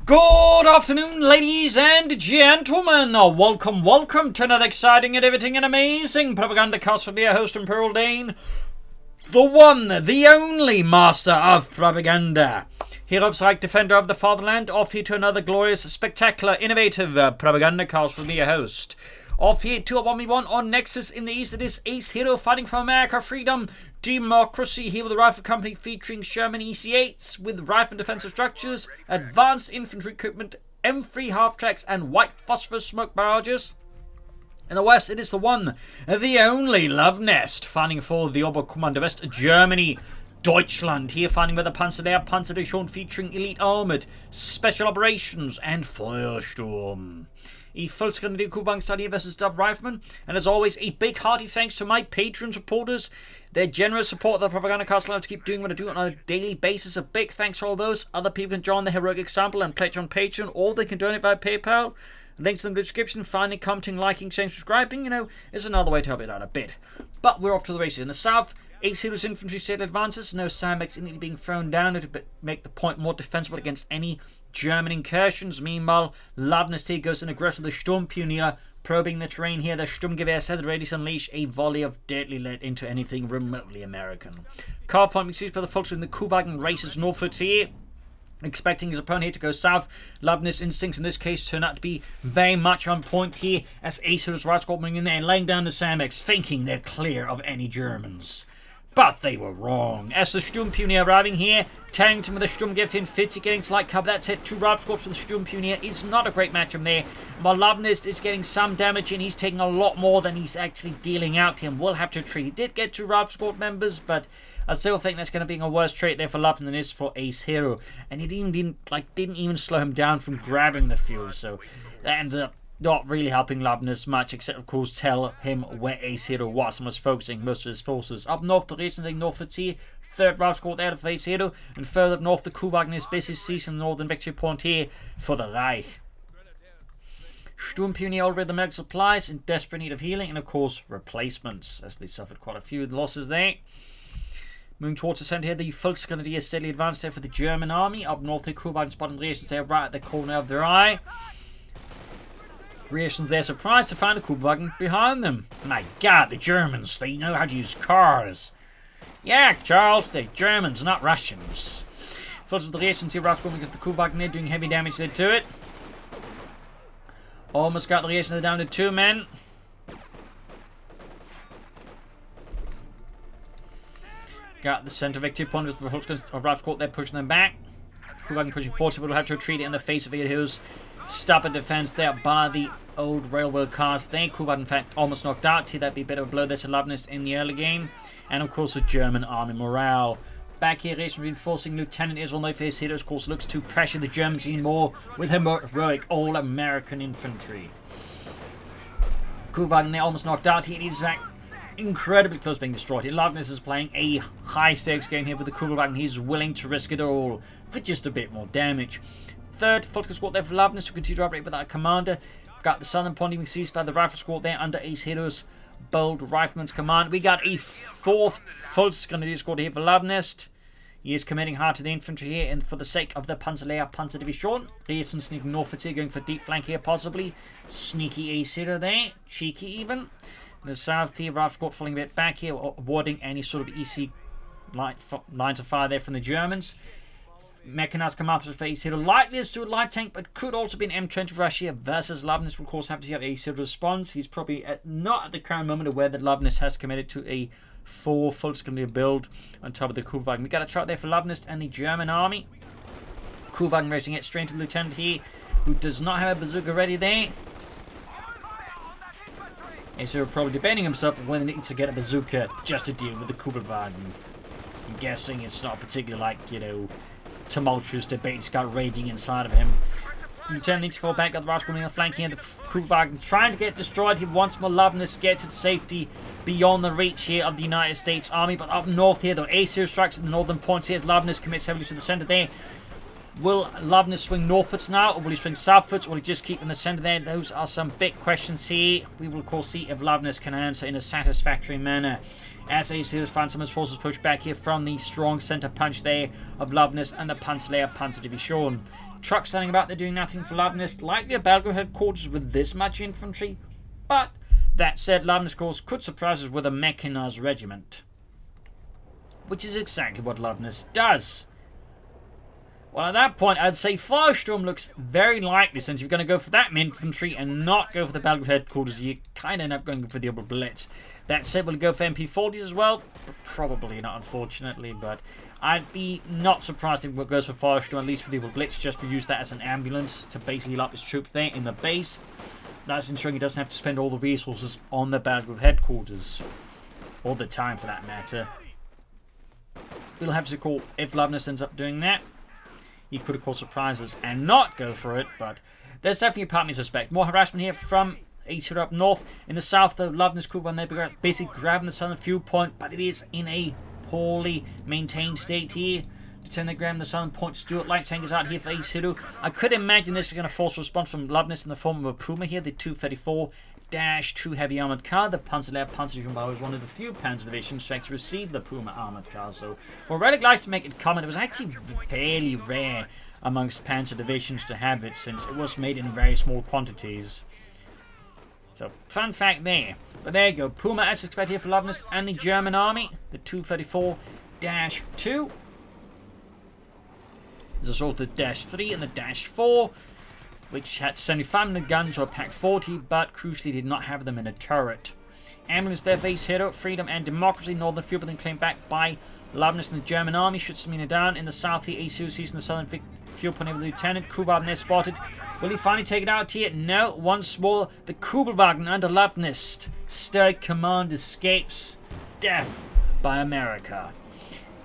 Good afternoon, ladies and gentlemen. Welcome to another exciting and riveting and amazing Propagandacast with your host, Imperial Dane, the one, the only master of propaganda. Heroes like defender of the fatherland, off here to another glorious, spectacular, innovative Propagandacast with me, your host. Off here to a 1v1 on Nexus in the east. It is Acehiro fighting for America, freedom, democracy. Here with the Rifle Company featuring Sherman EC8s with rifle defensive structures, advanced infantry equipment, M3 half-tracks and white phosphorus smoke barrages. In the west, it is the one, the only Luvnest fighting for the Oberkommando West Germany. Deutschland here fighting with the Panzer Division featuring elite armored, special operations and Feuersturm. A Volksgrenadier Kuhwagen versus Dub Rifleman, and as always, a big hearty thanks to my Patreon supporters. Their generous support of the Propagandacast allows to keep doing what I do on a daily basis. A big thanks to all those. Other people can join the heroic example and pledge on Patreon, or they can donate via PayPal. Links in the description. Finally, commenting, liking, sharing, subscribing, is another way to help it out a bit. But we're off to the races. In the south, Acehiro's infantry state advances. No sandbags immediately being thrown down to make the point more defensible against any German incursions. Meanwhile, Luvnest here goes in aggressive with the Sturmpioneer, probing the terrain here. The Sturmgewehr said ready to unleash a volley of deadly lead into anything remotely American. Car point received by the folks in the Kuhwagen races northwards here, expecting his opponent here to go south. Luvnest's instincts in this case turn out to be very much on point here, as Acehiro's right squad moving in there and laying down the sandbags, thinking they're clear of any Germans. But they were wrong, as the Sturmpioneer arriving here, tagging him with the Sturmgewehr in 50, getting to light cover. That's it, 2 rifle squads for the Sturmpioneer. Is not a great match from there. While Luvnest is getting some damage and he's taking a lot more than he's actually dealing out here, and will have to retreat. He did get 2 rifle squad members, but I still think that's going to be a worse trait there for Luvnest than it is for Acehiro. And it even didn't even slow him down from grabbing the fuel, so that ended up not really helping Luvnest much, except of course tell him where Acehiro was and was focusing most of his forces. Up north, the racing northwards here, 3rd Rifle Squad out of Acehiro, and further up north, the Kuhwagen is busy seizing the northern victory point here for the Reich. Sturmpioneer already the medical supplies, in desperate need of healing, and of course replacements, as they suffered quite a few losses there. Moving towards the centre here, the Volksgrenadier steadily advanced there for the German army. Up north, the Kuhwagen spotting rations there right at the corner of their eye. Rations there surprised to find a Kuhwagen behind them. My god, the Germans, they know how to use cars. Yeah, Charles, they're Germans, not Russians. First of the rations here, Rats going to get the Kuhwagen there, doing heavy damage there to it. Almost got the rations there down to 2 men. Got the centre victory point with the Volksgrenadier of Rats there, pushing them back. Kuhwagen pushing forward, but will have to retreat in the face of Aceiro's stubborn defense there by the old railroad cars there. Kuhwagen in fact almost knocked out. See, that'd be a bit of a blow there to Luvnest in the early game. And of course the German army morale. Back here, Racing reinforcing Lieutenant Israel Neufels here, of course, looks to pressure the Germans even more with heroic all-American infantry. Kuhwagen there almost knocked out. He is back incredibly close to being destroyed. Luvnest is playing a high-stakes game here with the Kuhwagen. He's willing to risk it all for just a bit more damage. 3rd Volksgrenadier squad there for Luvnest to continue to operate without a commander. Got the southern point being seized by the rifle squad there under Acehiro's bold rifleman's command. We got a 4th Volksgrenadier squad here for Luvnest. He is committing hard to the infantry here, and for the sake of the Panzer Division. Riesen sneaking northwards here, going for deep flank here possibly. Sneaky Acehiro there, cheeky even. In the south here, rifle squad falling a bit back here, avoiding any sort of EC lines of fire there from the Germans. Mechanized command for Acehiro, likely as to a light tank, but could also be an M20 rush here versus Luvnest. We'll of course have to see how Acehiro responds. He's probably not at the current moment aware that Luvnest has committed to a 4 Volksgrenadier build on top of the Kuhwagen. We got a trot there for Luvnest and the German army. Kuhwagen racing it straight to the Lieutenant here, who does not have a bazooka ready there. Acehiro probably debating himself whether he needs to get a bazooka just to deal with the Kuhwagen. I'm guessing it's not particularly tumultuous debates got raging inside of him. Lieutenant needs to fall back at the Rascal on the flanking end of Kuhwagen, trying to get destroyed. He wants more Luvnest, gets to safety beyond the reach here of the United States Army. But up north here, though, Acehiro strikes at the northern points here as Luvnest commits heavily to the centre there. Will Luvnest swing northwards now, or will he swing southwards, or will he just keep in the centre there? Those are some big questions here. We will of course see if Luvnest can answer in a satisfactory manner. As Acehiro finds some of his forces pushed back here from the strong centre punch there of Luvnest and the Panzer Division. Trucks standing about, they're doing nothing for Luvnest. Likely a Belgrade headquarters with this much infantry. But that said, Luvnest, of course, could surprise us with a mechanized regiment. Which is exactly what Luvnest does. Well, at that point, I'd say Feuersturm looks very likely, since you're going to go for that infantry and not go for the Belgrade headquarters. You kind of end up going for the Double Blitz. That said, we'll go for MP40s as well. Probably not, unfortunately, but I'd be not surprised if it goes for Feuersturm, at least for the Double Blitz, just to use that as an ambulance to basically heal up his troops there in the base. That's ensuring he doesn't have to spend all the resources on the Belgrade headquarters. All the time, for that matter. We'll have to call if Luvnest ends up doing that. He could, of course, surprise us and not go for it, but there's definitely a part of me suspect. More harassment here from Acehiro up north. In the south, though, Luvnest crew on there basically grabbing the southern fuel point, but it is in a poorly maintained state here. Lieutenant Graham, the southern point, Stuart light tankers out here for Acehiro. I could imagine this is going to force a response from Luvnest in the form of a Puma here, the 234-2 heavy armoured car. The Panzer Division was one of the few Panzer divisions to actually receive the Puma armoured car. So, well, Relic likes to make it common. It was actually fairly rare amongst Panzer divisions to have it, since it was made in very small quantities. So, fun fact there. But there you go. Puma as expected here for Luvnest and the German army. The 234-2. There's also the -3 and the -4, which had 75 guns or pack 40, but crucially did not have them in a turret. Ambulance there for Acehiro, Freedom and Democracy. Northern field then claimed back by Luvnest and the German army. Should Samina down in the south here. Acehiro sees in the southern field point of the lieutenant. Kubelwagen spotted. Will he finally take it out here? No. Once more, the Kubelwagen under Luvnest. Sturdy command escapes death by America.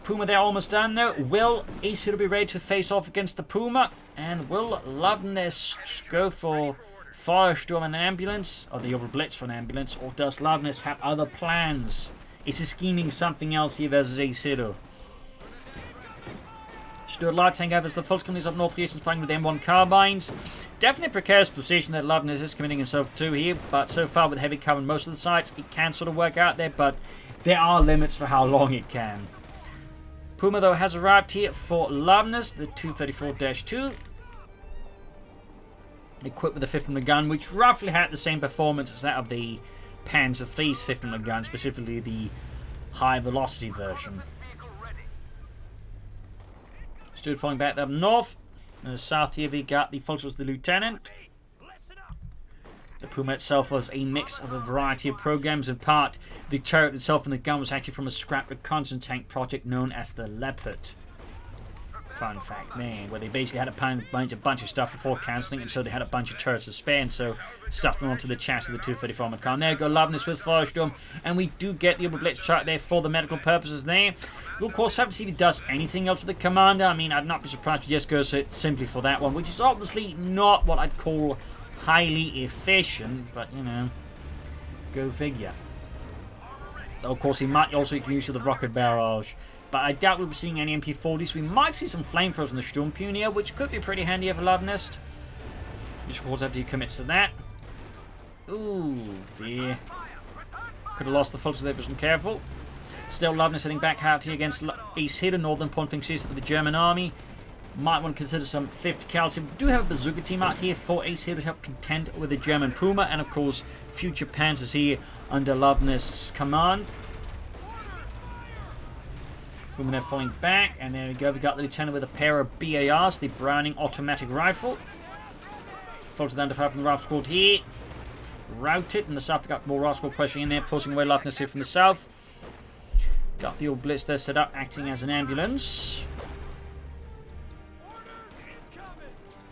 Puma there almost done though. Will Acehiro be ready to face off against the Puma? And will Luvnest go for Feuersturm and an ambulance? Or the Double Blitz for an ambulance? Or does Luvnest have other plans? Is he scheming something else here versus Acehiro? Stuart light tank as the Fultz companies up north here since playing with M1 carbines. Definitely a precarious position that Luvnest is committing himself to here. But so far with heavy cover on most of the sides, it can sort of work out there. But there are limits for how long it can. Puma, though, has arrived here for Luvnest, the 234-2. Equipped with a 50mm gun, which roughly had the same performance as that of the Panzer III's 50mm gun, specifically the high-velocity version. Stood falling back up north. In the south here, we got the Fultz was the lieutenant. The Puma itself was a mix of a variety of programs. In part, the turret itself and the gun was actually from a scrap reconnaissance tank project known as the Leopard. Fun fact there, where they basically had a bunch of stuff before cancelling it, so they had a bunch of turrets to spare, and so stuffed them onto the chassis of the 234 car. And there you go, Luvnest with Feuersturm, and we do get the Double Blitz chart there for the medical purposes there. We'll, of course, have to see if he does anything else with the commander. I mean, I'd not be surprised if he just goes simply for that one, which is obviously not what I'd call highly efficient, but, you know, go figure. Of course, he might also use the rocket barrage, but I doubt we'll be seeing any MP40s. We might see some flamethrowers in the Sturmpunier, which could be pretty handy for Luvnest. Just of course after he commits to that. Ooh, dear. Could have lost the Fultz there, but wasn't careful. Still, Luvnest heading back out here against Acehiro, northern pumping season of the German army. Might want to consider some 50 caliber. We do have a bazooka team out here for Acehiro to help contend with the German Puma, and of course, future Panzers here under Luvnest's command. Puma there falling back, and there we go. We got the lieutenant with a pair of BARs, the Browning automatic rifle. Falls down to fire from the rifle squad here. Routed, and the south we got more rifle squad pressuring in there, forcing away Luvnest here from the south. Got the old Blitz there set up, acting as an ambulance.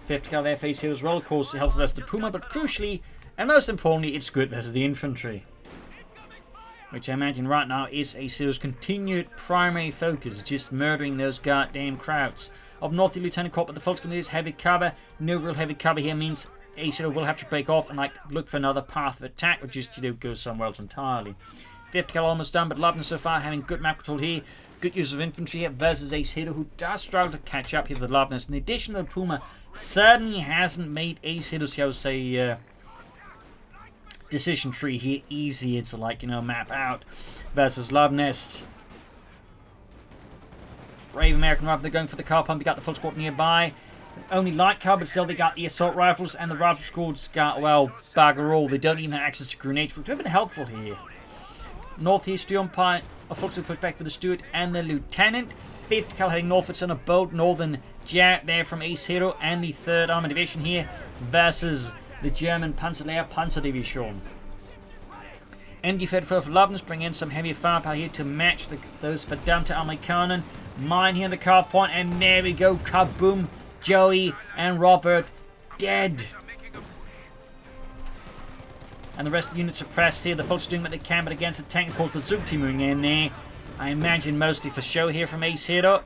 50 cal there face here as well, of course it helps versus the Puma, but crucially, and most importantly, it's good versus the infantry. Which I imagine right now is Acehiro's continued primary focus, just murdering those goddamn crowds. Up north, the Lieutenant Corp with the Fultz is heavy cover. No real heavy cover here means Acehiro will have to break off and look for another path of attack, or just go somewhere else entirely. 50 cal almost done, but Luvnest so far having good map control here. Good use of infantry here versus Acehiro, who does struggle to catch up here with Luvnest. In addition, the Puma certainly hasn't made Acehiro's, I would say, decision tree here easier to, map out versus Luvnest. Brave American Rifle, they're going for the car pump. You got the full squad nearby. Only light car, but still they got the assault rifles, and the rifle squad's got, well, bugger all. They don't even have access to grenades, which would have been helpful here. Northeast Empire are forcibly pushed back with the Steward and the Lieutenant. 5th Cal heading northwards on a boat, Northern Jet there from Acehiro, and the 3rd Armored Division here versus the German Panzer Division. MG 34 for Luvnest bring in some heavy firepower here to match those Verdamte Amerikanen. Mine here in the car point, and there we go, kaboom! Joey and Robert dead. And the rest of the units are pressed here. The folks are doing what they can, but against the tank, of course, bazooka team moving in there. I imagine mostly for show here from Acehiro.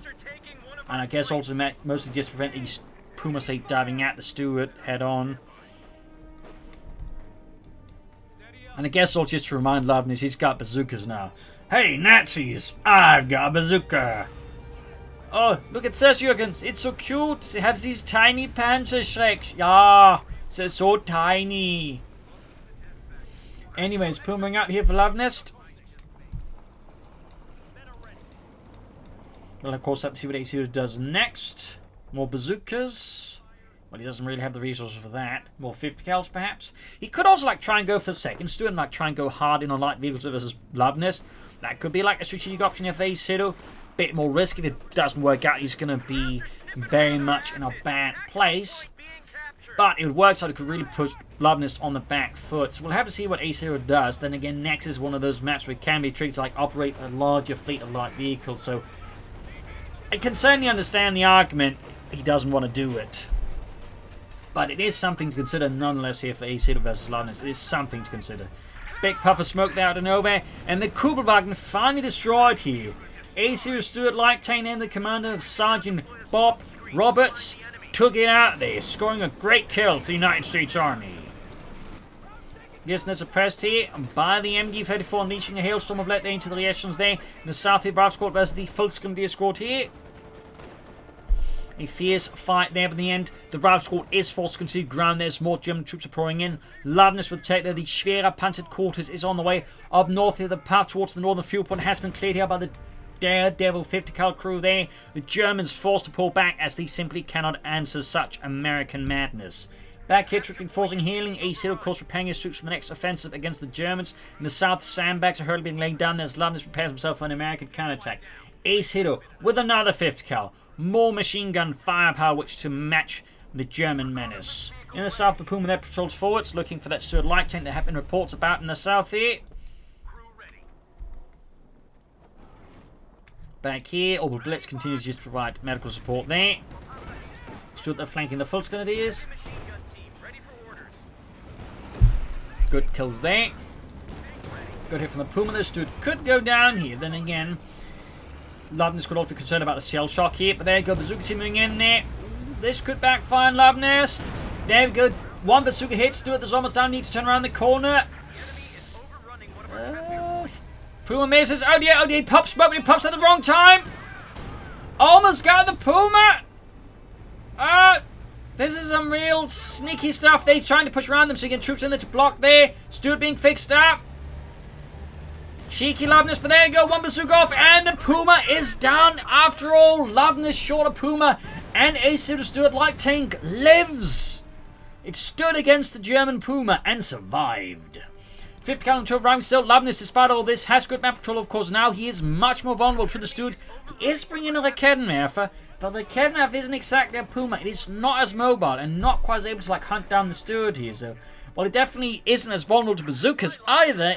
And I guess also mostly just to prevent these Puma State diving at the Steward head on. And I guess also just to remind Luvnest, he's got bazookas now. Hey, Nazis! I've got a bazooka! Oh, look at Jürgens. It's so cute. It has these tiny Panzer Shreks. Yeah, they're so tiny. Anyways, pulling out here for Luvnest. Well, of course, have to see what Acehiro does next. More bazookas. Well, he doesn't really have the resources for that. More 50 cals, perhaps. He could also try and go for the second Steward and try and go hard in on light vehicles versus Luvnest. That could be a strategic option if Acehiro. Bit more risk. If it doesn't work out, he's going to be very much in a bad place. But it would work so it could really put Luvnest on the back foot. So we'll have to see what Acehiro does. Then again, Nexus is one of those maps where it can be tricky to operate a larger fleet of light vehicles. So I can certainly understand the argument he doesn't want to do it. But it is something to consider nonetheless here for Acehiro versus Luvnest. It is something to consider. Big puff of smoke there out of nowhere. And the Kubelwagen finally destroyed here. Acehiro Steward Light Tank and the commander of Sergeant Bob Roberts took it out there, scoring a great kill for the United States Army. Yes, and they're suppressed here by the MG-34, unleashing a hailstorm of lead into the reactions there. In the south here, Bravo Squad versus the Feuersturm Squad here. A fierce fight there, but in the end, the Bravo Squad is forced to concede ground. There's more German troops are pouring in. Luvnest will take there. The Schwerer Panzer Quarters is on the way up north here. The path towards the northern fuel point has been cleared here by the Daredevil 50 cal crew there. The Germans forced to pull back as they simply cannot answer such American madness. Back here, reinforcing healing. Acehiro, of course, preparing his troops for the next offensive against the Germans. In the south, sandbags are hurriedly being laid down as Luvnest prepares himself for an American counterattack. Acehiro with another 50 cal. More machine gun firepower which to match the German menace. In the south, the Puma there patrols forwards, looking for that Steward light tank. There have been reports about in the south here. Back here, Orbital Blitz continues just to provide medical support there. Steward there flanking the Volksgrenadiers. Good kills there. Good hit from the Puma. The Steward could go down here. Then again, Luvnest could also be concerned about the shell shock here. But there you go, bazooka team moving in there. This could backfire on Luvnest. There we go. One bazooka hit. Steward is almost down. Needs to turn around the corner. Puma misses. Oh dear, he pops smoke, but he pops at the wrong time. Almost got the Puma. This is some real sneaky stuff. They're trying to push around them so you get troops in there to block there. Steward being fixed up. Cheeky Luvnest, but there you go. One bazooka off, and the Puma is down. After all, Luvnest short of Puma, and Acehiro Steward light tank lives. It stood against the German Puma and survived. 5th Cal and 12 rounds still. Luvnest, despite all this, has good map control, of course. Now he is much more vulnerable to the Steward. He is bringing in a Raketenwerfer, but the Raketenwerfer isn't exactly a Puma. It is not as mobile and not quite as able to hunt down the Steward here. So, while it definitely isn't as vulnerable to bazookas either,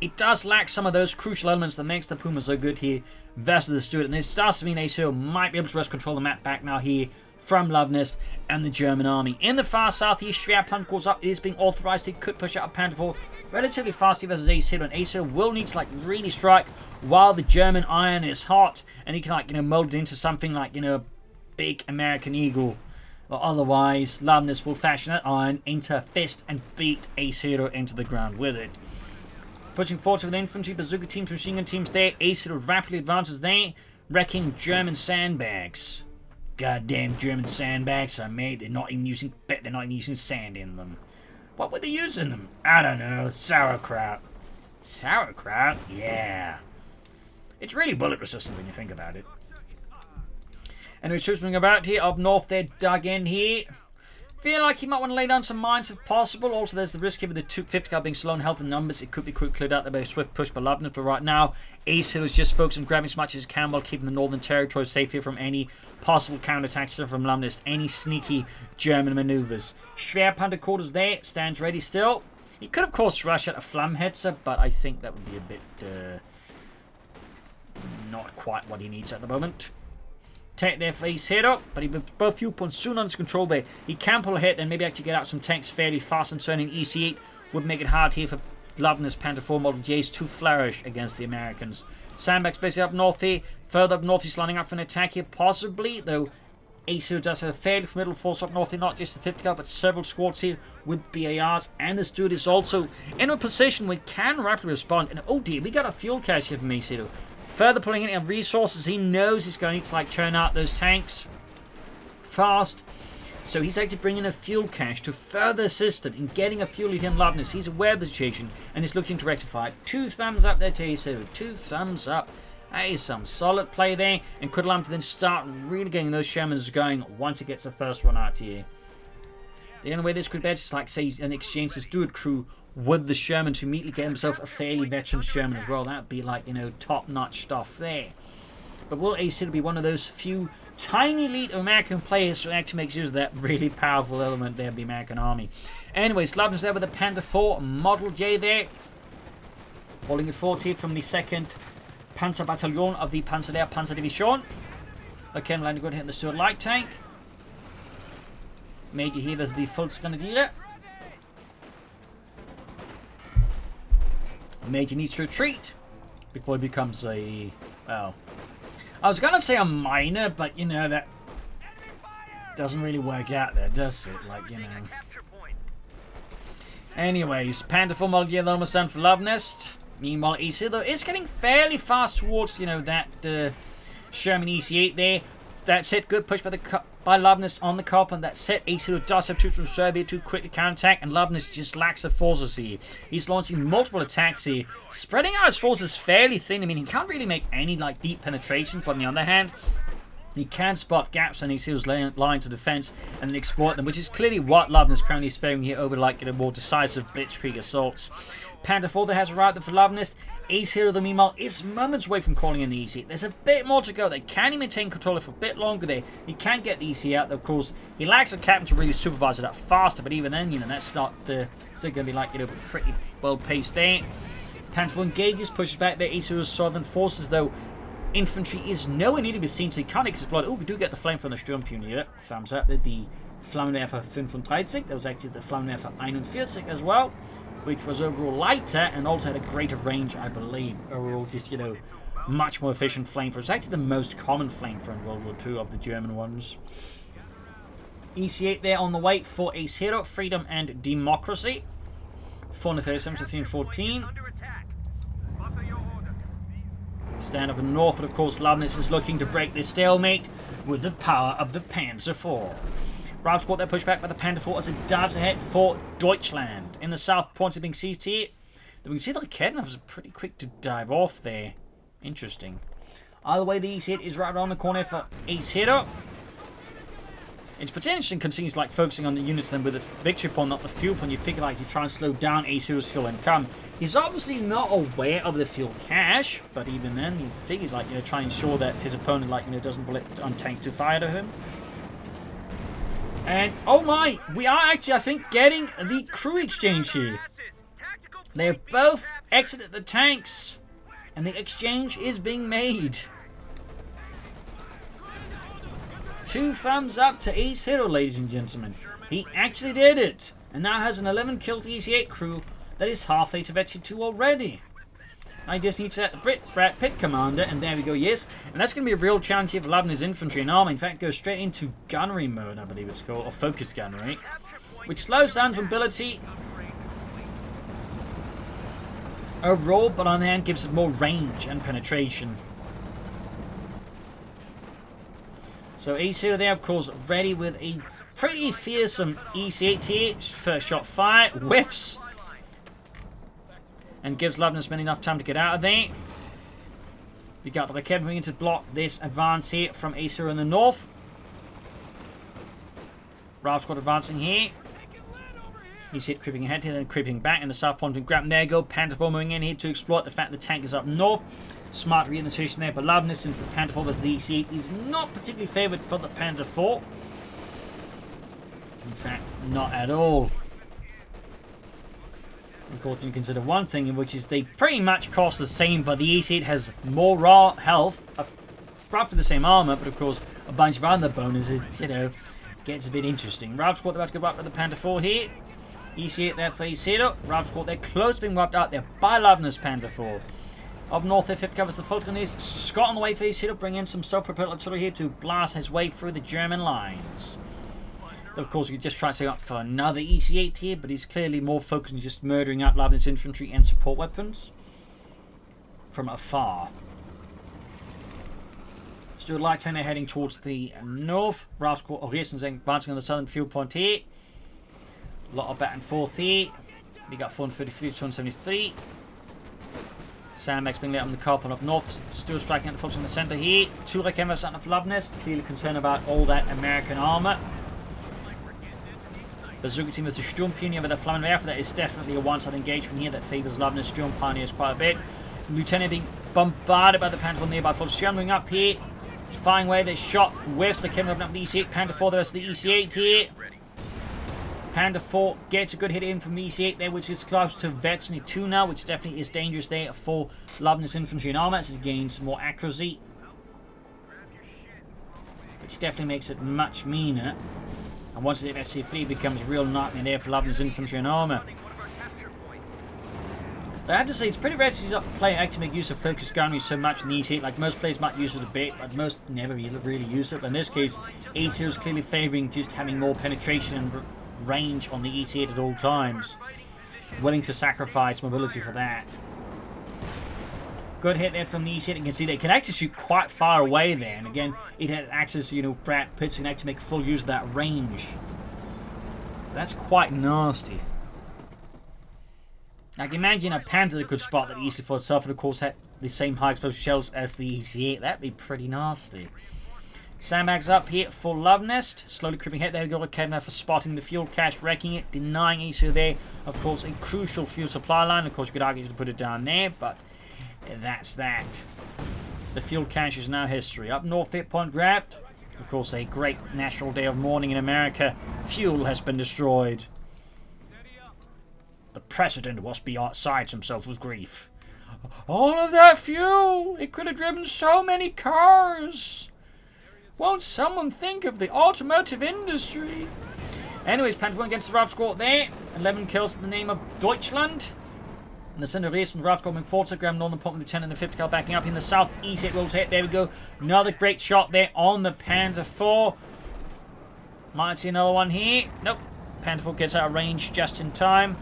it does lack some of those crucial elements that makes the Puma so good here versus the Steward. And this starts to mean Acehiro might be able to rest control the map back now here from Luvnest and the German army. In the far southeast, Schwer Panther goes up. It is being authorized. He could push out a Panther 4 relatively fast versus Acehiro, and Acehiro will need to really strike while the German iron is hot, and he can mold it into something like big American Eagle. Or otherwise, Luvnest will fashion that iron into a fist and beat Acehiro into the ground with it. Pushing forward with the infantry, bazooka teams, machine gun teams there. Acehiro rapidly advances there, wrecking German sandbags. Goddamn German sandbags are made. They're not even using sand in them. What were they using them? I don't know. Sauerkraut. Sauerkraut? Yeah. It's really bullet resistant when you think about it. Anyway, troops moving about here. Up north, they're dug in here. Feel like he might want to lay down some mines if possible. Also, there's the risk here with the 250 car being slow in health and numbers. It could be quick cleared out there by a swift push by Luvnest. But right now, Acehiro is just focused on grabbing as much as he can while keeping the Northern Territory safe here from any possible counterattacks from Luvnest. Any sneaky German maneuvers. Schwer Panther quarters there. Stands ready still. He could, of course, rush at a Flammhetzer, but I think that would be a bit... not quite what he needs at the moment. Take their face head up, but he with both fuel points soon under control there. He can pull ahead and maybe actually get out some tanks fairly fast, and turning EC8 would make it hard here for Luvnest Panther 4 Model J's to flourish against the Americans. Sandbags basically up north here. Further up north, he's lining up for an attack here, possibly, though Acehiro does have a fairly formidable force up north here, not just the 50 car, but several squads here with BARs, and the Steward is also in a position where he can rapidly respond. And oh dear, we got a fuel cache here from Acehiro. Further pulling in resources, he knows he's going to like churn out those tanks fast. So he's actually bringing a fuel cache to further assist him in getting a fuel lead in Luvnest. He's aware of the situation and is looking to rectify it. 2 thumbs up there to Acehiro. 2 thumbs up. That is some solid play there. And could allow him to then start really getting those Shermans going once he gets the first one out here. The only way this could be is like say an exchange the Steward crew with the Sherman to immediately get himself a fairly veteran Sherman as well. That would be like, you know, top-notch stuff there. But will Acehiro be one of those few tiny elite American players who actually makes use of that really powerful element there of the American army? Anyways, Luvnest there with the Panther 4 Model J there. Holding it forward here from the 2nd Panzer Battalion of the Panzer Division. Okay, landing good hitting the Steward light tank. Major here, there's the Volksgrenadier. Major needs to retreat before he becomes a, well, I was going to say a minor, but you know, that doesn't really work out there, does it? Like, you know. Anyways, Panther 4 Model Year almost done for Luvnest. Meanwhile, Acehiro is getting fairly fast towards, you know, that Sherman EC8 there. That's it. Good push by Luvnest on the cop, and that's it. Acehiro does have troops from Serbia to quickly counterattack, and Luvnest just lacks the forces here. He's launching multiple attacks here, spreading out his forces fairly thin. I mean, he can't really make any like deep penetrations, but on the other hand, he can spot gaps in Acehiro's lines of defense and then exploit them, which is clearly what Luvnest currently is favoring here over like, you know, more decisive blitzkrieg assaults. Panther 4 that has arrived for Luvnest. Acehiro, though, meanwhile, is moments away from calling in the EC. There's a bit more to go there. Can he maintain control for a bit longer there? He can get the EC out, though, of course. He lacks a captain to really supervise it up faster, but even then, you know, that's not still going to be, like, you know, pretty well-paced there. Panther 4 engages, pushes back there. Acehiro's southern forces, though, infantry is nowhere near to be seen, so he can't explode. Oh, we do get the flame from the Sturmpionier. Thumbs up. The Flammenwerfer 35. There was actually the Flammenwerfer 41 as well, which was overall lighter and also had a greater range, I believe. Overall, just, you know, much more efficient flamethrower. It's actually the most common flamethrower in World War II of the German ones. EC8 there on the way for Acehiro, Freedom and Democracy. 437 to 314. Stand up in the north, but of course Luvnest is looking to break this stalemate with the power of the Panzer IV. Bravo squad there pushed back by the Panther 4 as it dives ahead for Deutschland. In the south, points are being seized here. We can see the Kednov was pretty quick to dive off there. Interesting. Either way, the EC8 is right around the corner for Acehiro. It's pretty interesting because he's like focusing on the units then with the victory point, not the fuel point. You figure like you try and slow down Acehiro's fuel income. He's obviously not aware of the fuel cache, but even then, he figures like, you know, try and ensure that his opponent, like, you know, doesn't bullet on tank to fire to him. And, oh my, we are actually, I think, getting the crew exchange here. They've both exited the tanks, and the exchange is being made. 2 thumbs up to Acehiro, ladies and gentlemen. He actually did it, and now has an 11-killed EC8 crew that is halfway to Veteran 2 already. I just need to set the Brat Pit Commander, and there we go, yes. And that's going to be a real challenge here for Luvnest infantry and army. In fact, goes straight into gunnery mode, I believe it's called, or focused gunnery, which slows down mobility overall, but on the hand gives it more range and penetration. So Acehiro there, of course, ready with a pretty fearsome EC8 here. First shot fire, whiffs, and gives Luvnest enough time to get out of there. We got the Academy to block this advance here from Acehiro in the north. Ralph squad advancing here. He's hit creeping ahead here, then creeping back in the south point. Grab there go. Panther moving in here to exploit the fact the tank is up north. Smart reorientation there, but Luvnest, since the Panther 4 was the EC8, is not particularly favoured for the Panther 4. In fact, not at all. Of course, you consider one thing, which is they pretty much cost the same, but the EC8 has more raw health, roughly the same armour, but of course, a bunch of other bonuses, you know, gets a bit interesting. Ralph squad about to go up with the Panther 4 here. EC8 there for Acehiro. Ralph squad, they're close to being wiped out there by Luvnest Panther 4. Up north, their 5th covers the Fultonese. Scott on the way for Acehiro, bring in some self-propelled artillery here to blast his way through the German lines. Of course, you could just try to set up for another EC8 here, but he's clearly more focused on just murdering out Luvnest infantry and support weapons from afar. Stuart Light Tanner heading towards the north. Ralph squad, Oreson's advancing on the southern field point here. A lot of back and forth here. We got 433 to 273. Sandbags being let on the car from up north. Still striking at the folks in the centre here. 2 Recamas out of Luvnest. Clearly concerned about all that American armour. Bazooka team is a Sturm Pioneer with a Flammenwerfer. That is definitely a one-side engagement here that favours Luvnest Sturm Pioneers quite a bit. Lieutenant being bombarded by the Panther 4 nearby. Feuersturm moving up here. He's firing away. They shot west. They came up the EC8. Panther 4, the rest of the EC8 here. Panther 4 gets a good hit in from the EC8 there, which is close to Vetsny 2 now, which definitely is dangerous there for Luvnest infantry and armour, as it gains some more accuracy. Which definitely makes it much meaner. And once the SC3 becomes a real nightmare there for Luvnest infantry and armour. But I have to say, it's pretty rare to see a player actually make use of focus gunnery so much in the EC8. Like, most players might use it a bit, but most never really use it. But in this case, Acehiro is clearly favouring just having more penetration and range on the EC8 at all times. Willing to sacrifice mobility for that. Good hit there from the EC8. You can see they can actually shoot quite far away there. And again, it had access to, you know, Brad Pitts can actually make full use of that range. That's quite nasty. Like, imagine a Panther that could spot that easily for itself, and of course had the same high explosive shells as the EC8. That'd be pretty nasty. Sandbags up here for Luvnest. Slowly creeping ahead. There we go. Kedna for spotting the fuel cache, wrecking it, denying Acehiro there. Of course, a crucial fuel supply line. Of course, you could argue to put it down there, but that's that. The fuel cache is now history. Up north, hit point grabbed. Of course, a great national day of mourning in America. Fuel has been destroyed. The president was beside himself with grief. All of that fuel! It could have driven so many cars! Won't someone think of the automotive industry? Anyways, Panther 1 against the Ralph squad there. 11 kills in the name of Deutschland. In the center of the east, and the Ralph squad moving forward. Graham Northern Point with the 10 and the 50 cal backing up. In the south, east, it rolls hit. There we go. Another great shot there on the Panther 4. Might see another one here. Nope. Panther 4 gets out of range just in time.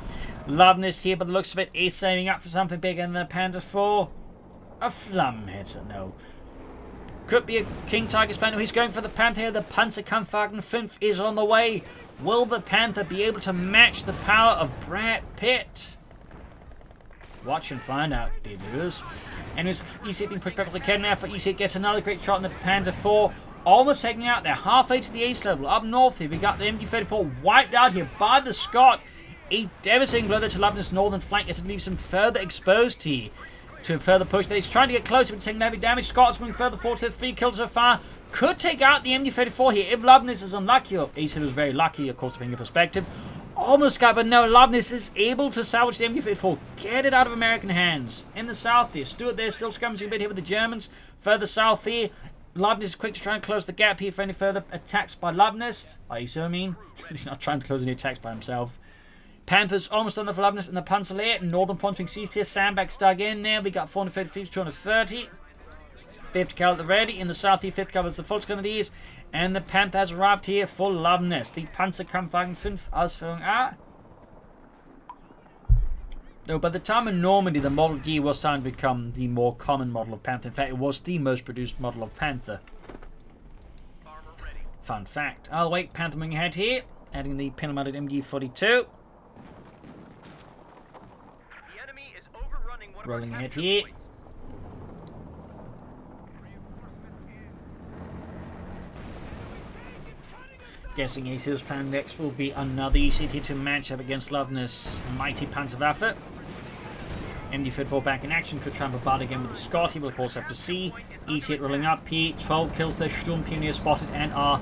Luvnest here, by the looks of it, is saving up for something bigger than the Panther 4. A Flammenwerfer, no. Could be a King Tiger Spaniel. He's going for the Panther here. The Panzerkampfwagen 5 is on the way. Will the Panther be able to match the power of Brad Pitt? Watch and find out, dear viewers. Anyways, EC being pushed back with the Ken now for EC gets another great shot on the Panther 4. Almost taking out. They're halfway to the ace level. Up north here, we got the MG34 wiped out here by the Scot. A devastating blow there to Luvnest's northern flank as it leaves him further exposed here to further push. But he's trying to get closer, but taking heavy damage. Scott's moving further forward to 3 kills so far. Could take out the MG34 here if Luvnest is unlucky. Or Acehiro is very lucky, of course, from your perspective. Almost got, but no, Luvnest is able to salvage the MG34. Get it out of American hands. In the south here, Stuart there still skirmishing a bit here with the Germans. Further south here, Luvnest is quick to try and close the gap here for any further attacks by Luvnest. Acehiro, I mean. He's not trying to close any attacks by himself. Panthers almost done the Luvnest in the Panzer Northern Point being seized here. Sandbags dug in there. We got 430 to 230. 50 cal at the ready. In the south here, 5th covers the Volksgrenadiers. And the Panther has arrived here for Luvnest. The Panzerkampfwagen 5 Ausführung A. Though by the time in Normandy, the Model D was starting to become the more common model of Panther. In fact, it was the most produced model of Panther. Fun fact. I'll wait. Panther moving ahead here. Adding the pin-mounted MG42. Rolling ahead here. Guessing Acehiro's plan next will be another ECT to match up against Luvnest's mighty Panther. MD-34 back in action, could try and bombard again with the Scott. He will of course have to see. EC8 rolling up here. 12 kills there. Sturm Pioneer spotted and are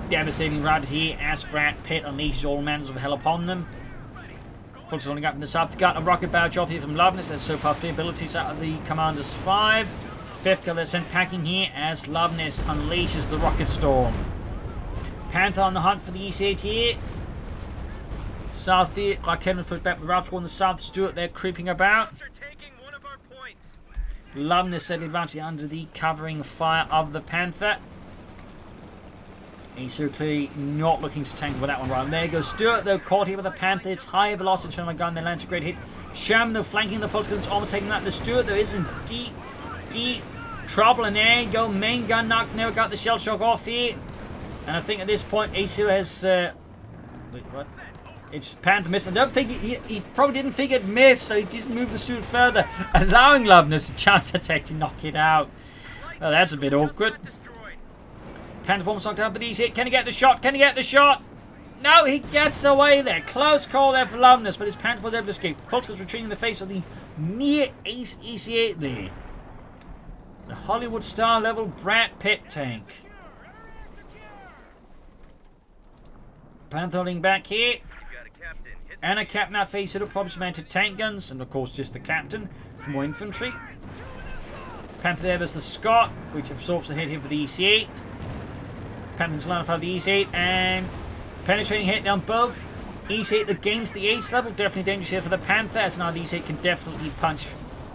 devastating routed here as Brad Pitt unleashes all manners of hell upon them. Fulton rolling up in the south. Got a rocket barrage off here from Luvnest. That's so far 3 abilities out of the Commander's 5. 5th gun they're sent packing here as Luvnest unleashes the rocket storm. Panther on the hunt for the EC8 here. South here. Raketten was pushed back with Ralph on the south. Stuart there creeping about. Luvnest steadily advancing under the covering fire of the Panther. Acehiro clearly not looking to tank with that one right. There goes Stuart though, caught here with the Panther. It's high velocity from a gun, then lands a great hit. Sherman though flanking the Fultons, almost taking that. The Stuart though is in deep trouble, and there you go. Main gun knocked, never got the shell shock off here. And I think at this point Acehiro has wait, what? It's Panther missed. I don't think he probably didn't think it'd miss, so he just moved the Stuart further, allowing Luvnest a chance to actually knock it out. Oh, that's a bit awkward. Panther almost knocked out, but he's hit. Can he get the shot? Can he get the shot? No, he gets away there. Close call there for Luvnest, but his Panther was able to escape. Fulton's retreating in the face of the near ace EC8 there. The Hollywood star level Brad Pitt tank. Panther holding back here. And a captain out face it up, probably mounted tank guns, and of course just the captain for more infantry. Panther there was the Scott, which absorbs the hit here for the EC8. Panther's line of the EC8 and penetrating hit down both. EC8 that gains the ace level, definitely dangerous here for the Panther, as now the EC8 can definitely punch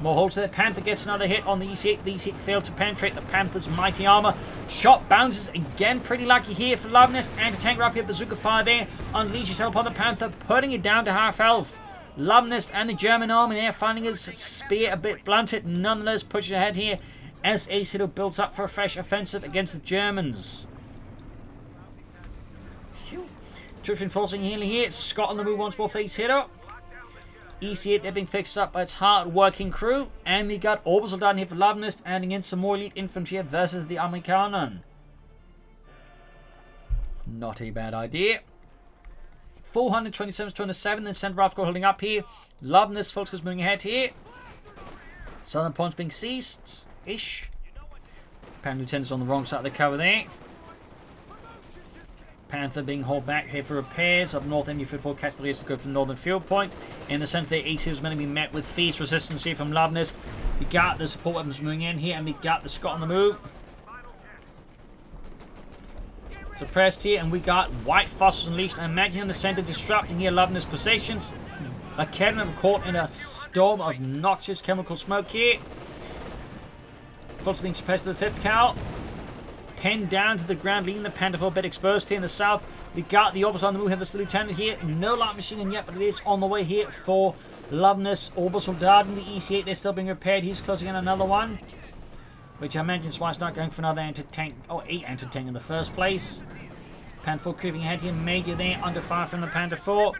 more holes there. Panther gets another hit on the EC8. The EC8 failed to penetrate the Panther's mighty armor. Shot bounces again, pretty lucky here for Luvnest. Anti-tank rifle hit bazooka fire there. Unleashes hell upon the Panther, putting it down to half health. Luvnest and the German army there finding his spear a bit blunted, nonetheless pushes ahead here as Acehiro builds up for a fresh offensive against the Germans. Troops reinforcing healing here. Scott on the move once more for Acehiro. EC8 they're being fixed up by its hard-working crew. And we got Orbital down here for Luvnest, adding in some more elite infantry versus the Amerikanen. Not a bad idea. 427 to 207, then Central Rifle holding up here. Luvnest Fulton's moving ahead here. Southern points being seized-ish. Panther Lieutenant's on the wrong side of the cover there. Panther being hauled back here for repairs. Up north, MD-34 catch the lead to go for the northern field point. In the centre there, Acehiro's meant to be met with fierce resistance here from Luvnest. We got the support weapons moving in here, and we got the Scott on the move. Suppressed here, and we got white phosphorus unleashed. I imagine in the centre disrupting here Luvnest's possessions. Raketten are caught in a storm of noxious chemical smoke here. Fulton being suppressed to the 5th cal. Pinned down to the ground, leaving the Panther for a bit exposed here in the south. We got the Orbis on the move, have the lieutenant here. No light machine gun yet, but it is on the way here for Luvnest. Orbis Soldat in the EC8, they're still being repaired. He's closing in another one, which I imagine is why it's not going for another anti-tank, or 8 anti-tank in the first place. Panther 4 creeping ahead here, Major there, under fire from the Panther 4.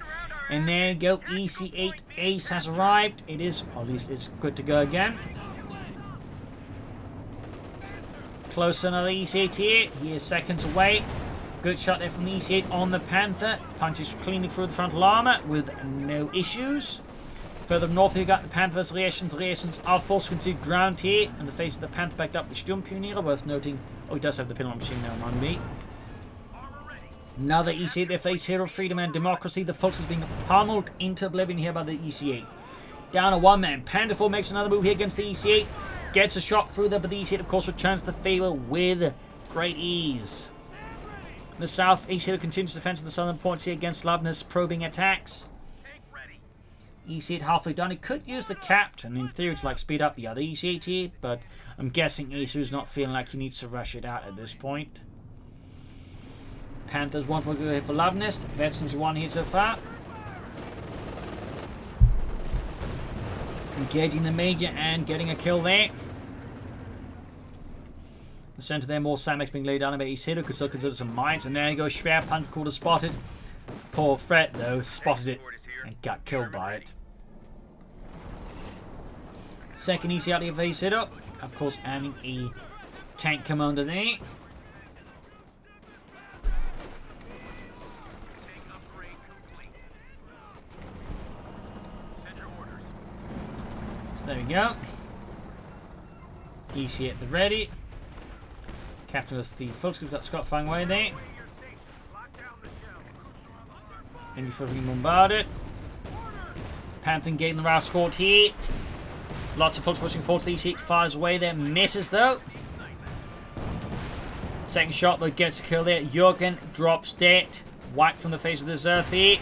And there you go, EC8 Ace has arrived. It is, or at least it's good to go again. Close to another EC8 here. He is seconds away. Good shot there from the EC8 on the Panther. Punches cleanly through the frontal armor with no issues. Further north, you got the Panther's reactions of force concede ground here. In the face of the Panther backed up the Sturm Pioneer. Worth noting, oh, he does have the pinlock machine now on me. Another EC8 there face Hero, Freedom and Democracy. The Fulton's being pummeled into oblivion here by the EC8. Down to one man. Panther 4 makes another move here against the EC8. Gets a shot through there, but the EC8 of course returns the favour with great ease. In the south, Acehiro continues defense of the southern points here against Luvnest's probing attacks. EC8 halfway done. He could use the captain in theory to speed up the other EC8 here, but I'm guessing Acehiro's not feeling like he needs to rush it out at this point. Panthers 1 for here for Luvnest. Veterans 1 here so far. Engaging the Major and getting a kill there. The centre there, more Samex being laid down by Acehiro. Could still consider some mines. And there you go, Schwer Punch Quarter spotted. Poor Fred though, spotted it and got killed by it. Second EC out here for Acehiro. Of course, adding a tank commander there. So there we go. Easy at the ready. Captain was the Fulton's got Scott firing away there. And before we bombard it. Panther getting the Ralph squad here. Lots of Fulton pushing forward. The E8 fires away there. Misses though. Second shot though gets a kill there. Jürgen drops dead. Wiped from the face of the Zerth here.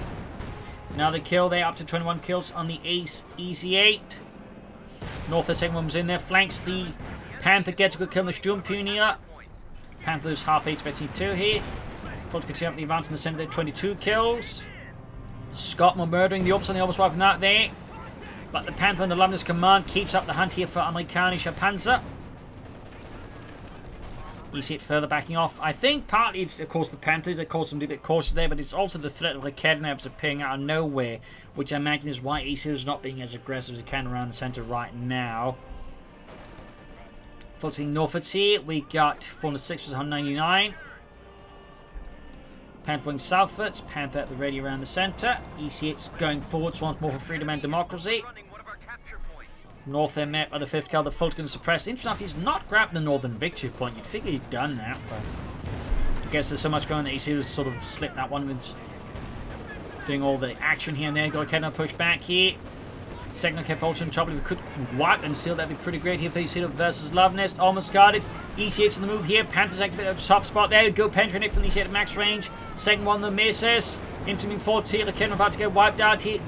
Another kill there. Up to 21 kills on the Ace EC8. North, the second one was in there. Flanks the Panther. Gets a good kill on the Sturmpioneer. Panther's half HP 2 here. Fulton continue up the advance in the center there. 22 kills. Scotland murdering the Ops on the almost wiping that there. But the Panther under Luvnest command keeps up the hunt here for Amerikanischer Panzer. You see it further backing off. I think partly it's, of course, the Panther that caused them to be a bit cautious there, but it's also the threat of the kidnappers appearing out of nowhere, which I imagine is why Acehiro is not being as aggressive as he can around the center right now. Focusing northwards here, we got 406 with 199. Panther going southwards, Panther at the ready around the center. EC8's going forwards once more for freedom and democracy. North then met by the 5th cal, the Fulton suppressed. Interesting enough, he's not grabbed the northern victory point. You'd figure he'd done that, but I guess there's so much going that Acehiro sort of slipped that one with doing all the action here and there. Got a Kedna push back here. Second kept Fulton trouble. If we could wipe and seal, that'd be pretty great here for Acehiro versus Luvnest. Almost guarded. EC8's in the move here. Panther's activated a soft spot there. Go penetrate it from the EC8 at max range. Second one, the misses. Infantry forward here. The Kedna about to get wiped out here.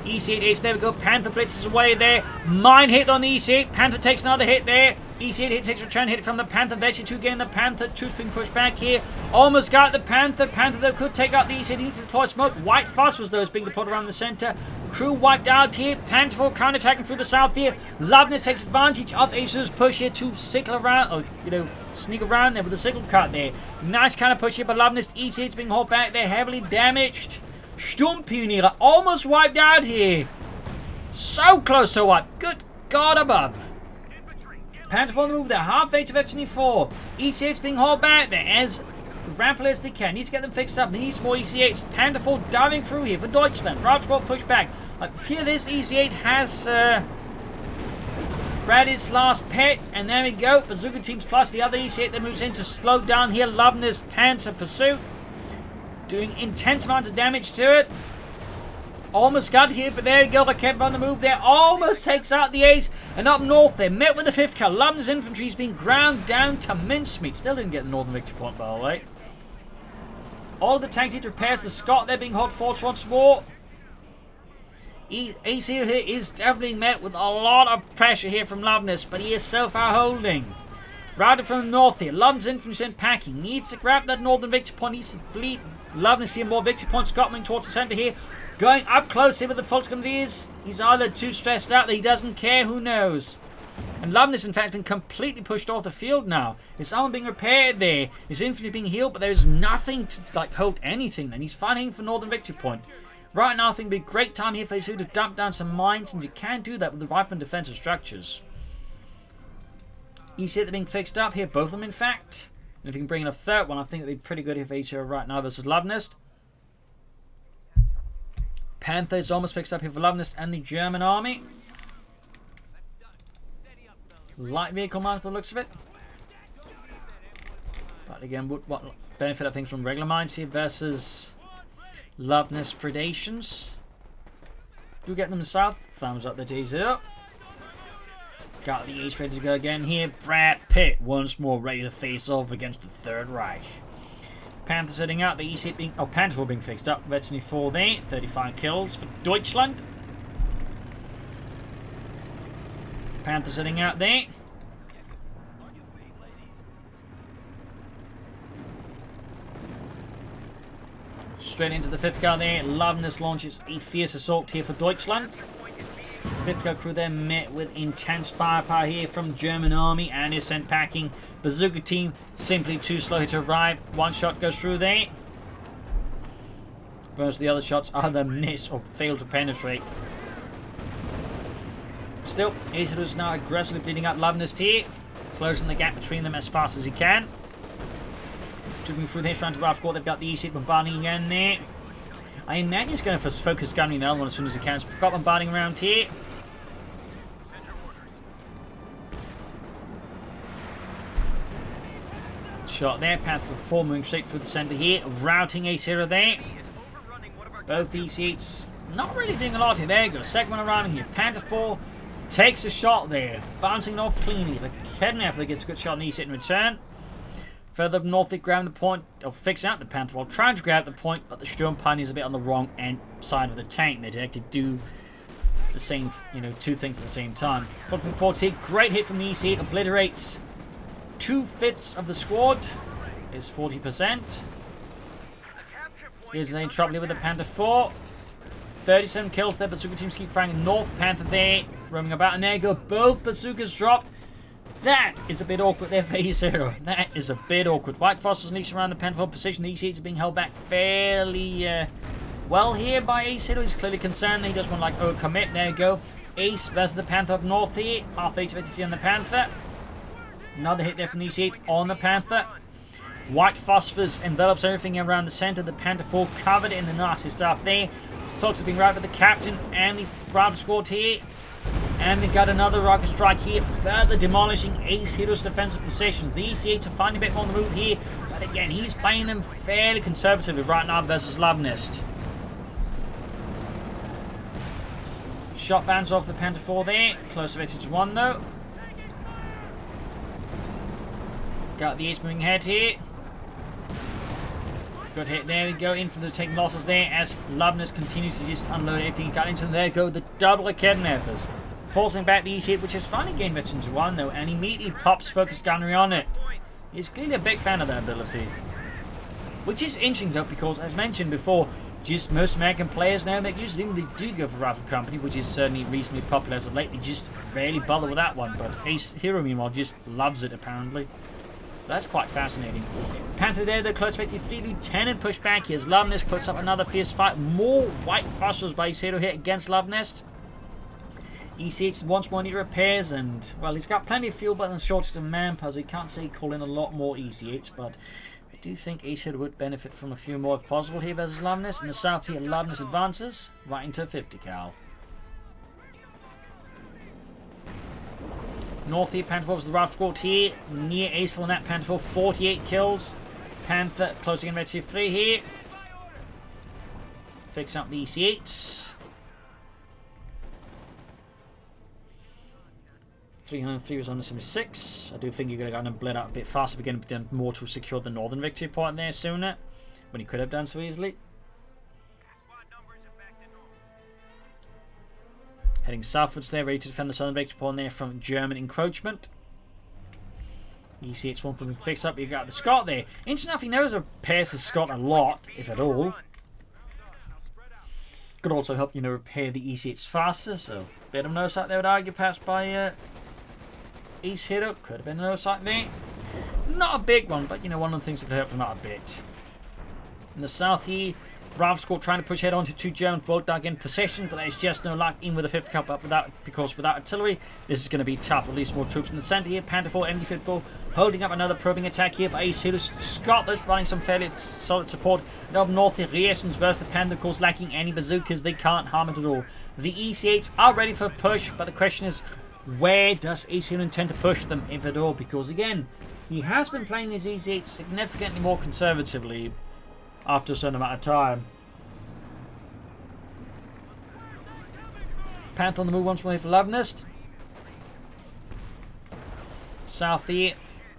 EC8 ace, there we go. Panther blitzes away there. Mine hit on the EC8. Panther takes another hit there. EC8 hit, takes return hit from the Panther. Vechi 2 getting the Panther. Truth being pushed back here. Almost got the Panther. Panther though could take out the EC8. He needs to deploy smoke. White phosphorus though is being deployed around the center. Crew wiped out here. Panther for counter-attacking through the south here. Luvnest takes advantage of Acehiro's push here to sickle around, or sneak around there with a signal cut there. Nice kind of push here, but Luvnest EC8's being hauled back there, heavily damaged. Sturmpioneer almost wiped out here. So close to wipe. Good God above. Panther on the move there. Half H of X-24. EC8's being hauled back there as rapidly as they can. Need to get them fixed up. Needs more EC8s. Panther 4 diving through here for Deutschland. Ralph squad push back. I fear this EC8 has read its last pet. And there we go. Bazooka teams plus the other EC8 that moves in to slow down here. Luvnest Panzer pursuit. Doing intense amounts of damage to it. Almost got here, but there you go. They kept on the move there. Almost takes out the ace. And up north, they met with the 5th cal. Luvnest infantry's been ground down to mincemeat. Still didn't get the northern victory point, by the way. All the tanks need repairs. The Scot, they're being hot forged once more. Acehiro here is definitely met with a lot of pressure here from Luvnest, but he is so far holding. Routed from the north here. Luvnest infantry sent packing. Needs to grab that northern victory point. Needs to fleet. Luvnest here, more victory points. Scott moving towards the center here. Going up close here with the Fulton. He's either too stressed out that he doesn't care. Who knows? And Luvnest, in fact, has been completely pushed off the field now. His armor being repaired there. His infantry being healed, but there's nothing to hold anything. And he's fighting for northern victory point. Right now, I think it'd be a great time here for Acehiro to dump down some mines, and you can't do that with the rifle and defensive structures. You see they're being fixed up here, both of them, in fact. And if you can bring in a third one, I think it'd be pretty good here for Acehiro right now versus Luvnest. Panther is almost fixed up here for Luvnest and the German army. Light vehicle mines by the looks of it. But again, what benefit I think from regular mines here versus Luvnest predations. Do get them in the south. Thumbs up the Acehiro. Got the ace ready to go again here. Brad Pitt once more ready to face off against the Third Reich. Panther setting out. The EC8 being... Oh, Panther 4 being fixed up. Veteran 4 there. 35 kills for Deutschland. Panther setting out there. Straight into the 5th car there. Luvnest launches a fierce assault here for Deutschland. 5th car crew then met with intense firepower here from German army and is sent packing. Bazooka team simply too slow to arrive. One shot goes through there. Most of the other shots either miss or fail to penetrate. Still, Acehiro is now aggressively beating up Luvnest here, closing the gap between them as fast as he can. Moving through this round to the Ralph squad, they've got the EC8 bombarding again there. I imagine he's going for focus gunning the other one as soon as he can. So we've got bombarding around here. shot there. Panther 4 moving straight through the centre here, routing Acehiro there. Both EC8s not really doing a lot here. There you go, second one around here. Panther 4 takes a shot there, bouncing off cleanly. The Kednefer gets a good shot on EC8 in return. Further up north, they grab the point, or fix out the Panther while trying to grab the point, but the Sturm Pioneer is a bit on the wrong side of the tank. They had to do the same, two things at the same time. 40, great hit from the EC8, obliterates 2/5 of the squad. Is 40%. Here's any trouble here with the Panther 4. 37 kills there. Bazooka teams keep firing north. Panther there, roaming about, and there you go. Both bazookas dropped. That is a bit awkward there for Acehiro. That is a bit awkward. White Foster's leaks around the Panther 4 position. The EC8s are being held back fairly well here by Acehiro. He's clearly concerned. He doesn't want like overcommit. There you go. Ace versus the Panther up north here. Half 80-50 on the Panther. Another hit there from the EC8 on the Panther. White Phosphorus envelops everything around the centre. The Panther 4 covered in the Nazi stuff there. Folks are being routed by the captain and the rifle squad here. And we got another rocket strike here, further demolishing Acehiro's defensive position. The EC8s are finding a bit more on the move here, but again, he's playing them fairly conservatively right now versus Luvnest. Shot bounce off the Panther 4 there. Close to 1 though. Got the Ace moving ahead here. Good hit, there we go, in for the taking losses there as Luvnest continues to just unload everything. Got into there go the double Kednefers. Forcing back the EC8, which has finally gained veterans 1 though, and immediately pops focused gunnery on it. He's clearly a big fan of that ability. Which is interesting though, because as mentioned before, just most American players now make use of him. They do go for Rifle Company, which is certainly reasonably popular as of late. They just rarely bother with that one, but Acehiro meanwhile just loves it apparently. So that's quite fascinating. Panther there, the close 53 Lieutenant push back here as Luvnest puts up another fierce fight. More White Phosphorus by Acehiro here against Luvnest. EC8 once more need repairs, and well, he's got plenty of fuel but shortage of manpower, so he can't say call in a lot more EC8s, but I do think Acehiro would benefit from a few more if possible here versus Luvnest. In the south here, Luvnest advances right into 50 cal. North here, Panther 4 was the rifle squad here, near Acehiro on that Panther 4, 48 kills. Panther closing in red 3 here. Fix up the EC8s. 303 was on the 76. I do think you're going to get him bled out a bit faster. We're going to be done more to secure the northern victory point there sooner, when he could have done so easily. Heading southwards there, ready to defend the southern victory point there from German encroachment. EC8's one being fixed up. You got the Scot there. Interesting enough, he knows repairs the Scot a lot, if at all. Could also help, repair the EC8s faster. So, bit of an oversight there, would argue, perhaps by Acehiro. Could have been an oversight there. Not a big one, but one of the things that could help him out a bit. In the south here, Rifle Squad trying to push head onto 2 German boat dug in possession, but there's just no luck in with the 5th cup up because without artillery, this is going to be tough. At least more troops in the centre here. Panther 4, MD-54 holding up another probing attack here by Acehiro's Scot. Those providing some fairly solid support. And up north here, Riersens versus the Panther, of course, lacking any bazookas. They can't harm it at all. The EC8s are ready for a push, but the question is, where does Acehiro intend to push them, if at all? Because again, he has been playing these EC8s significantly more conservatively after a certain amount of time. Panther on the move once more for Luvnest. South here,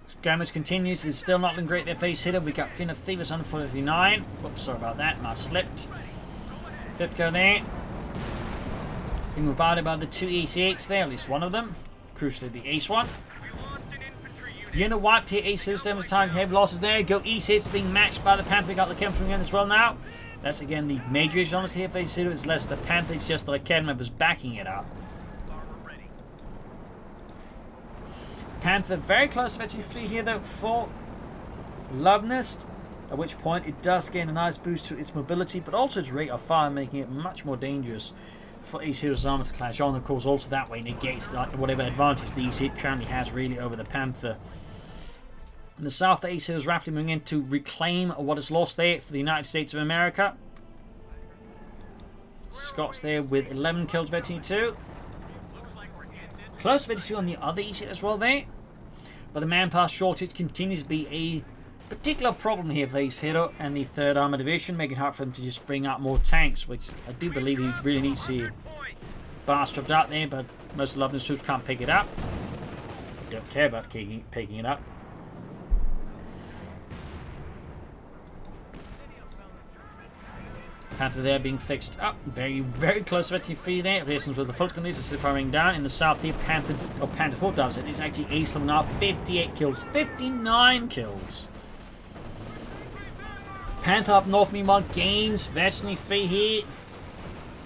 skirmish continues. It's still not looking great their face hitter. We got Finn of Thieves on 49. Whoops, sorry about that. I slipped. 5th go there. Being bombarded by the 2 EC8s there, at least one of them. Crucially, the Ace one. Unit wiped here. Acehiro's damage time. Heavy losses there. Go EC8s being matched by the Panther. We got the Kempf again as well now. That's again the major issue honestly here for Acehiro. It's less the Panther, it's just the Academy members backing it up. Panther very close to 3 here though for Luvnest, at which point it does gain a nice boost to its mobility, but also its rate of fire, making it much more dangerous for Acehiro's armor to clash on. Of course, also that way negates whatever advantage the EC8 currently has really over the Panther. In the south, the Acehiro is rapidly moving in to reclaim what is lost there for the United States of America. Scots there with 11 kills, 22. Close 52 on the other EC8 as well there. But the manpower shortage continues to be a Particular problem here for Acehiro and the 3rd Armored Division, making it hard for them to just bring out more tanks, which I do believe he really needs to bastard out there, but most of Luvnest troops can't pick it up. Don't care about picking it up. Panther there being fixed up. Very, very close to 23 there. Relations with the Feuersturm is still firing down. In the south here, Panther 4 does it. It's actually Acehiro now. 58 kills. 59 kills. Panther up north, meanwhile, gains virtually 3 here.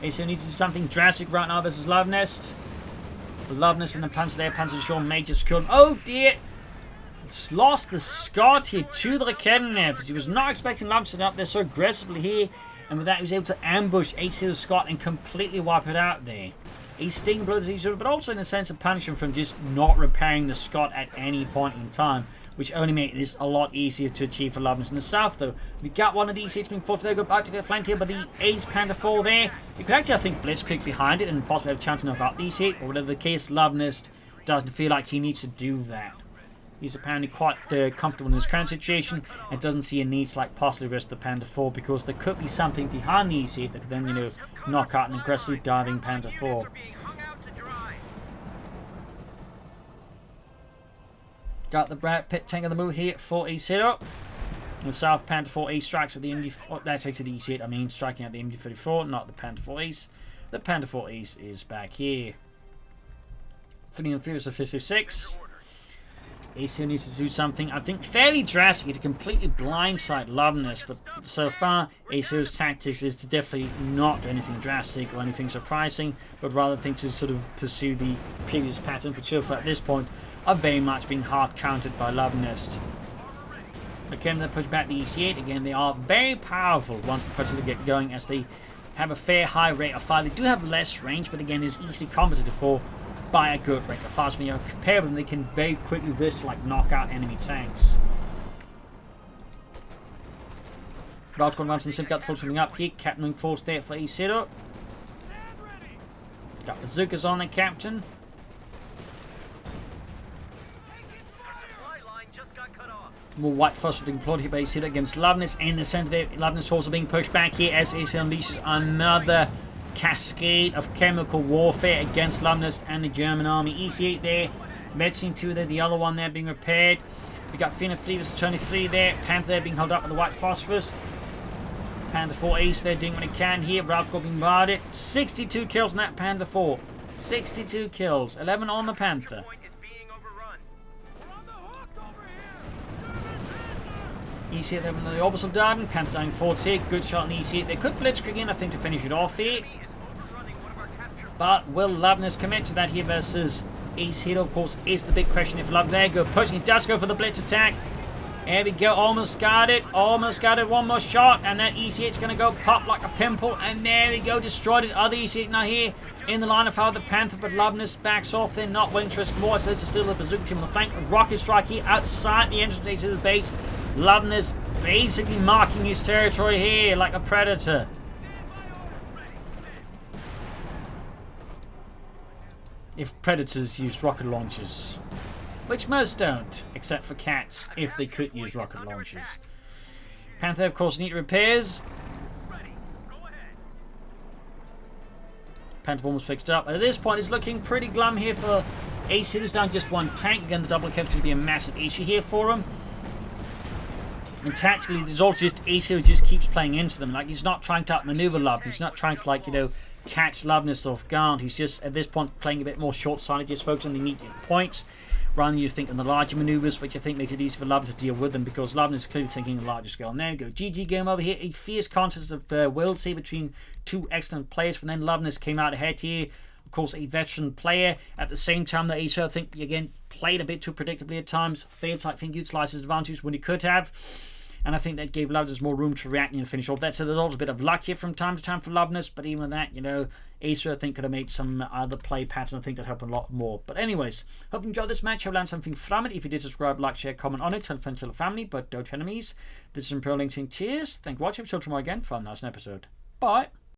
Acehiro needs to do something drastic right now versus Luvnest. Luvnest and the Panther there. Panther sure major killed. Oh dear! It's lost the Scot here to the Rakennen because he was not expecting Luvnest up there so aggressively here. And with that, he was able to ambush Acehiro's Scot and completely wipe it out there. He's sting blows Acehiro, but also in a sense of punishing from just not repairing the Scot at any point in time, which only made this a lot easier to achieve for Luvnest. In the south, though, we got one of these seats being forced to go back to get flanked here by the Ace Panther 4 there. You could actually, I think, blitzkrieg behind it and possibly have a chance to knock out these hits, or whatever the case, Luvnest doesn't feel like he needs to do that. He's apparently quite comfortable in his current situation and doesn't see a need to possibly risk the Panther 4 because there could be something behind the EC that could then, knock out an aggressively diving Panther 4. Got the Brad Pit tank on the move here for Acehiro. In the south, Panther 4 Ace strikes at the MD4. That's actually the EC, I mean, striking at the MD34, not the Panther 4 Ace. The Panther 4 Ace is back here. 3 and 3 is a 56. Acehiro needs to do something, I think, fairly drastic to completely blindside Luvnest, but so far, Acehiro's tactics is to definitely not do anything drastic or anything surprising, but rather think to sort of pursue the previous pattern, which so far at this point are very much being hard countered by Luvnest. Again, they push back the EC8. Again, they are very powerful once the pushes get going, as they have a fair high rate of fire. They do have less range, but again, is easily compensated for by a good rate of fire. So when you compare them, they can very quickly risk to knock out enemy tanks. Ralph runs and got the full swimming up here. Captaining force there for Acehiro. Got bazookas on the captain. More white force being deployed here by Acehiro against Luvnest. In the center there, Luvnest force are being pushed back here as Acehiro unleashes another cascade of chemical warfare against Luvnest and the German army. EC8 there, Medicine 2 there, the other one there being repaired. We got Fina 3 versus 23 there. Panther there being held up with the white phosphorus. Panther 4 Ace there doing what he can here. Ralph being bombarded. 62 kills on that Panther 4. 62 kills. 11 on the Panther. EC8 there with the orbital done. Panther dying forwards here. Good shot on EC8. They could blitzkrieg in, I think, to finish it off here. But will Luvnest commit to that here versus Acehiro? Of course, is the big question. If Luvnest there go pushing, he does go for the blitz attack. There we go. Almost got it. Almost got it. One more shot, and that EC8's going to go pop like a pimple. And there we go. Destroyed it. Other EC8 now here in the line of fire of the Panther, but Luvnest backs off. They're not willing to risk more. So there's still the bazooka team on the flank. A rocket strike here outside the entrance to the base. Luvnest basically marking his territory here like a predator. If predators use rocket launchers, which most don't, except for cats, if they could use rocket launchers. Panther, of course, need repairs. Panther almost fixed up. At this point, it's looking pretty glum here for Acehiro. Who's down just one tank. Again, the double cap to be a massive issue here for him. And tactically, there's all just Acehiro just keeps playing into them. Like, he's not trying to outmaneuver Luvnest. He's not trying to, catch Luvnest off guard. He's just, at this point, playing a bit more short-sighted, just focusing on the immediate points, rather than you think on the larger maneuvers, which I think makes it easy for Luvnest to deal with them, because Luvnest is clearly thinking on a larger scale. And there we go. GG game over here. A fierce contest of wills here between two excellent players, but then Luvnest came out ahead here. Of course, a veteran player. At the same time, that Acehiro, I think, again, played a bit too predictably at times. Failed to, I think, utilize his advantage when he could have. And I think that gave Luvnest more room to react and finish off that. So there's also a bit of luck here from time to time for Luvnest. But even with that, Acehiro, I think, could have made some other play pattern. I think that helped a lot more. But anyways, hope you enjoyed this match. Hope you learned something from it. If you did, subscribe, like, share, comment on it. Tell friends, tell family, but don't enemies. This is Imperial Link saying cheers. Thank you for watching. Till tomorrow again for another episode. Bye.